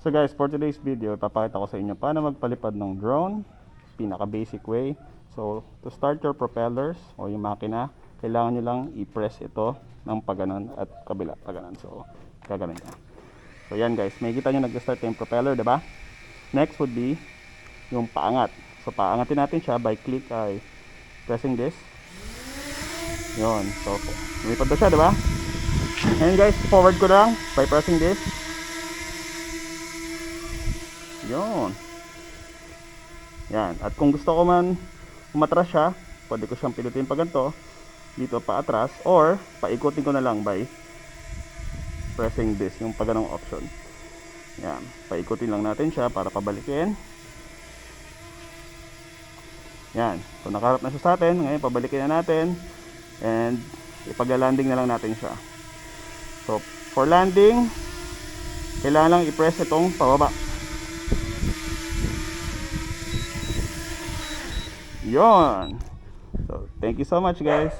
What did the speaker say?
So guys, for today's video, ipapakita ko sa inyo paano magpalipad ng drone, pinaka basic way. So, to start your propellers o yung makina, kailangan nyo lang i-press ito ng paganon at kabila paganon. So, gaganon nyo. So yan guys, makikita nyo nag-start yung propeller, diba? Next would be yung paangat. So, paangatin natin siya by pressing this. Yun. So, lumipad na siya, diba? And guys, forward ko lang by pressing this. Yun. Yan. At kung gusto ko man umatras siya, pwede ko siyang pinutin pa ganito, dito pa atras, or paikutin ko na lang by pressing this, yung pa ganong option. Yan. Paikutin lang natin siya para pabalikin. Yan. So nakaharap na siya sa atin. Ngayon pabalikin na natin. And ipag-landing na lang natin siya. So for landing, kailangan lang i-press itong pababa. Yon. So thank you so much guys.